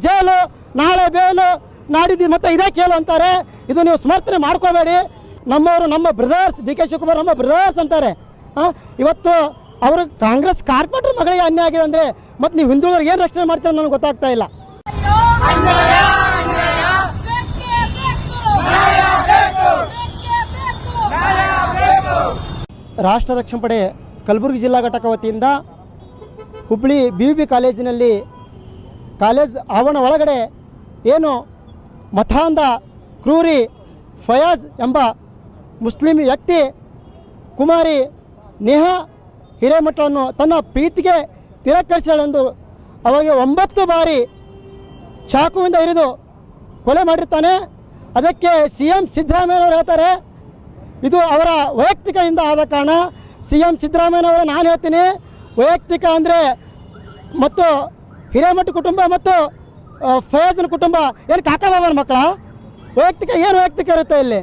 ಜೈಲು, ನಾಳೆ ಬೇಲು, ನಾಡಿದ್ದು ಮತ್ತೆ ಇದೇ ಕೇಳು ಅಂತಾರೆ. ಇದು ನೀವು ಸಮರ್ಥನೆ ಮಾಡ್ಕೋಬೇಡಿ. ನಮ್ಮವರು ನಮ್ಮ ಬ್ರದರ್ಸ್, ಡಿ ಕೆ ಶಿವಕುಮಾರ್ ನಮ್ಮ ಬ್ರದರ್ಸ್ ಅಂತಾರೆ. ಇವತ್ತು ಅವರು ಕಾಂಗ್ರೆಸ್ ಕಾರ್ಪೊರೇಟರ್ ಮಗಳಿಗೆ ಅನ್ಯಾಯ ಆಗಿದೆ ಅಂದರೆ ಮತ್ತು ನೀವು ಹಿಂದುಳಿದವ್ರಿಗೆ ಏನು ರಕ್ಷಣೆ ಮಾಡ್ತೀರ ನನಗೆ ಗೊತ್ತಾಗ್ತಾ ಇಲ್ಲ. ರಾಷ್ಟ್ರ ರಕ್ಷಣಾ ಪಡೆ ಕಲಬುರಗಿ ಜಿಲ್ಲಾ ಘಟಕ ವತಿಯಿಂದ ಹುಬ್ಬಳ್ಳಿ BUB ಕಾಲೇಜಿನಲ್ಲಿ ಕಾಲೇಜ್ ಆವರಣ ಒಳಗಡೆ ಏನು ಮತಾಂಧ ಕ್ರೂರಿ ಫಯಾಜ್ ಎಂಬ ಮುಸ್ಲಿಂ ವ್ಯಕ್ತಿ ಕುಮಾರಿ ನೇಹಾ ಹಿರೇಮಠವನ್ನು ತನ್ನ ಪ್ರೀತಿಗೆ ತಿರಸ್ಕರಿಸಲೆಂದು ಅವರಿಗೆ 9 ಬಾರಿ ಚಾಕುವಿಂದ ಇರಿದು ಕೊಲೆ ಮಾಡಿರ್ತಾನೆ. ಅದಕ್ಕೆ CM ಸಿದ್ದರಾಮಯ್ಯನವರು ಹೇಳ್ತಾರೆ ಇದು ಅವರ ವೈಯಕ್ತಿಕದಿಂದ ಆದ ಕಾರಣ. CM ಸಿದ್ದರಾಮಯ್ಯನವರು ನಾನು ಹೇಳ್ತೀನಿ, ವೈಯಕ್ತಿಕ ಅಂದರೆ ಮತ್ತು ಹಿರೇಮಠ ಕುಟುಂಬ ಮತ್ತು ಫಯಾಜ್ನ ಕುಟುಂಬ ಏನು ಕಾಕಾ ಬಾಬನ ಮಕ್ಕಳ ವೈಯಕ್ತಿಕ ಏನು ವೈಯಕ್ತಿಕ ಇರುತ್ತೆ ಇಲ್ಲಿ.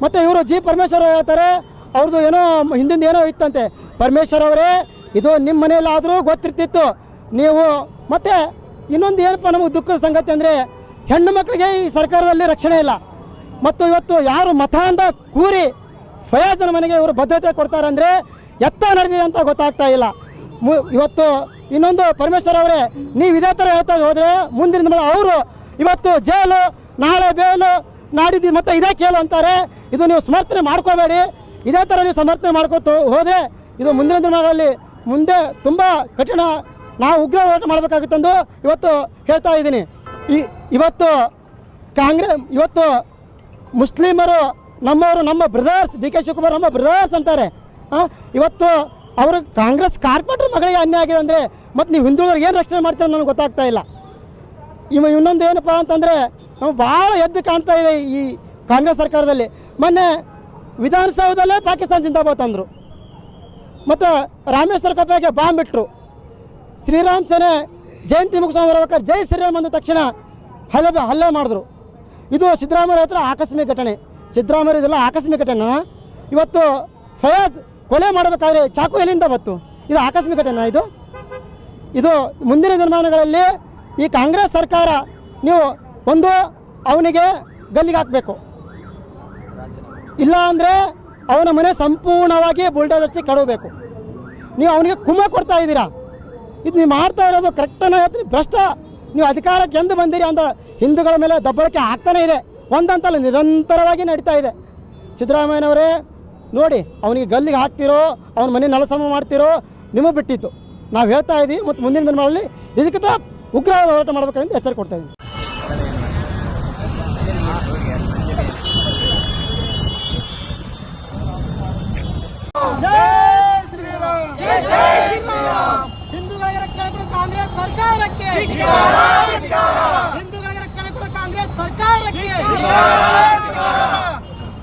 ಮತ್ತು ಇವರು G ಪರಮೇಶ್ವರ್ ಹೇಳ್ತಾರೆ ಅವ್ರದ್ದು ಏನೋ ಹಿಂದಿಂದ ಏನೋ ಇತ್ತಂತೆ. ಪರಮೇಶ್ವರ್ ಅವರೇ, ಇದು ನಿಮ್ಮ ಮನೆಯಲ್ಲಾದರೂ ಗೊತ್ತಿರ್ತಿತ್ತು ನೀವು. ಮತ್ತು ಇನ್ನೊಂದು ಏನಪ್ಪ ನಮಗೆ ದುಃಖದ ಸಂಗತಿ ಅಂದರೆ ಹೆಣ್ಣು ಮಕ್ಕಳಿಗೆ ಈ ಸರ್ಕಾರದಲ್ಲಿ ರಕ್ಷಣೆ ಇಲ್ಲ. ಮತ್ತು ಇವತ್ತು ಯಾರು ಮತಾಂಧ ಕೂರಿ ಫಯಾಜ್ನ ಮನೆಗೆ ಇವರು ಭದ್ರತೆ ಕೊಡ್ತಾರೆ ಅಂದರೆ ಎತ್ತ ನಡೆದಿದೆ ಅಂತ ಗೊತ್ತಾಗ್ತಾ ಇಲ್ಲ. ಇವತ್ತು ಇನ್ನೊಂದು ಪರಮೇಶ್ವರ್ ಅವರೇ, ನೀವು ಇದೇ ಥರ ಹೇಳ್ತಾ ಹೋದರೆ ಮುಂದಿನ ದಿನ ಅವರು ಇವತ್ತು ಜೈಲು, ನಾಳೆ ಬೇಲು, ನಾಡಿದ್ದು ಮತ್ತೆ ಇದೇ ಕೇಳು ಅಂತಾರೆ. ಇದು ನೀವು ಸಮರ್ಥನೆ ಮಾಡ್ಕೋಬೇಡಿ. ಇದೇ ಥರ ನೀವು ಸಮರ್ಥನೆ ಮಾಡ್ಕೋತ ಹೋದರೆ ಇದು ಮುಂದಿನ ದಿನಗಳಲ್ಲಿ ಮುಂದೆ ತುಂಬ ಕಠಿಣ, ನಾವು ಉಗ್ರ ಹೋರಾಟ ಮಾಡಬೇಕಾಗುತ್ತಂದು ಇವತ್ತು ಹೇಳ್ತಾ ಇದ್ದೀನಿ. ಇವತ್ತು ಇವತ್ತು ಮುಸ್ಲಿಮರು ನಮ್ಮವರು ನಮ್ಮ ಬ್ರದರ್ಸ್, ಡಿ ಕೆ ಶಿವಕುಮಾರ್ ನಮ್ಮ ಬ್ರದರ್ಸ್ ಅಂತಾರೆ. ಇವತ್ತು ಅವರು ಕಾಂಗ್ರೆಸ್ ಕಾರ್ಪೊರೇಟರ್ ಮಗಳಿಗೆ ಅನ್ಯಾಯ ಆಗಿದೆ ಅಂದರೆ ಮತ್ತು ನೀವು ಹಿಂದುಳಿದವ್ರಿಗೆ ಏನು ರಕ್ಷಣೆ ಮಾಡ್ತೀರ ನನಗೆ ಗೊತ್ತಾಗ್ತಾ ಇಲ್ಲ. ಇನ್ನೊಂದು ಏನಪ್ಪ ಅಂತಂದರೆ ನಾವು ಭಾಳ ಎದ್ದು ಕಾಣ್ತಾ ಇದೆ ಈ ಕಾಂಗ್ರೆಸ್ ಸರ್ಕಾರದಲ್ಲಿ. ಮೊನ್ನೆ ವಿಧಾನಸೌಧದಲ್ಲೇ ಪಾಕಿಸ್ತಾನ ಜಿಂದಾಬಾದ್ ಅಂದರು, ಮತ್ತು ರಾಮೇಶ್ವರ ಕಫೆಗೆ ಬಾಂಬ್ ಬಿಟ್ಟರು. ಶ್ರೀರಾಮ್ ಸೇನೆ ಜಯಂತಿ ಮುಗಿಸ್ಕೊಂಡು ಬರ್ಬೇಕಾದ್ರೆ ಜೈ ಶ್ರೀರಾಮ್ ಅಂದ ತಕ್ಷಣ ಹಲ್ಲೆ ಮಾಡಿದ್ರು. ಇದು ಸಿದ್ದರಾಮಯ್ಯ ಹತ್ರ ಆಕಸ್ಮಿಕ ಘಟನೆ. ಸಿದ್ದರಾಮಯ್ಯ ಇದೆಲ್ಲ ಆಕಸ್ಮಿಕ ಘಟನೆ. ಇವತ್ತು ಫಯಾಜ್ ಕೊಲೆ ಮಾಡಬೇಕಾದ್ರೆ ಚಾಕು ಎಲ್ಲಿಂದ ಬಂತು? ಇದು ಆಕಸ್ಮಿಕ ಘಟನೆ. ಇದು ಮುಂದಿನ ದಿನಮಾನಗಳಲ್ಲಿ ಈ ಕಾಂಗ್ರೆಸ್ ಸರ್ಕಾರ ನೀವು ಒಂದು ಅವನಿಗೆ ಗಲ್ಲಿಗೆ ಹಾಕಬೇಕು, ಇಲ್ಲ ಅಂದರೆ ಅವನ ಮನೆ ಸಂಪೂರ್ಣವಾಗಿ ಬುಲ್ಡೋಜರ್ಸಿ ಕಡಬೇಕು. ನೀವು ಅವನಿಗೆ ಕುಮ್ಮ ಕೊಡ್ತಾ ಇದ್ದೀರಾ. ಇದು ನೀವು ಮಾಡ್ತಾ ಇರೋದು ಕರೆಕ್ಟನ್ನು ಹೇಳ್ತೀನಿ, ಭ್ರಷ್ಟ. ನೀವು ಅಧಿಕಾರಕ್ಕೆ ಎಂದು ಬಂದಿರಿ ಅಂತ ಹಿಂದೂಗಳ ಮೇಲೆ ದಬ್ಬಳಿಕೆ ಆಗ್ತಾನೇ ಇದೆ, ಒಂದಂತಲ್ಲ ನಿರಂತರವಾಗಿ ನಡೀತಾ ಇದೆ. ಸಿದ್ದರಾಮಯ್ಯನವರೇ ನೋಡಿ, ಅವನಿಗೆ ಗಲ್ಲಿಗೆ ಹಾಕ್ತಿರೋ, ಅವನ ಮನೆ ನೆಲಸಮ ಮಾಡ್ತಿರೋ ನಿಮಗೆ ಬಿಟ್ಟಿತ್ತು. ನಾವು ಹೇಳ್ತಾ ಇದ್ದೀವಿ ಮತ್ತು ಮುಂದಿನ ದಿನಗಳಲ್ಲಿ ಇದಕ್ಕಿಂತ ಉಗ್ರವಾದ ಹೋರಾಟ ಮಾಡಬೇಕಂತ ಎಚ್ಚರಿಕೆ ಕೊಡ್ತಾ ಇದ್ದೀವಿ. ಹಿಂದೂಗಳಿಗೆ ರಕ್ಷಣೆ ಕೊಡ ಕಾಂಗ್ರೆಸ್ ಸರ್ಕಾರಕ್ಕೆ, ಹಿಂದೂಗಳಿಗೆ ರಕ್ಷಣೆ ಕೊಡ ಕಾಂಗ್ರೆಸ್ ಸರ್ಕಾರಕ್ಕೆ.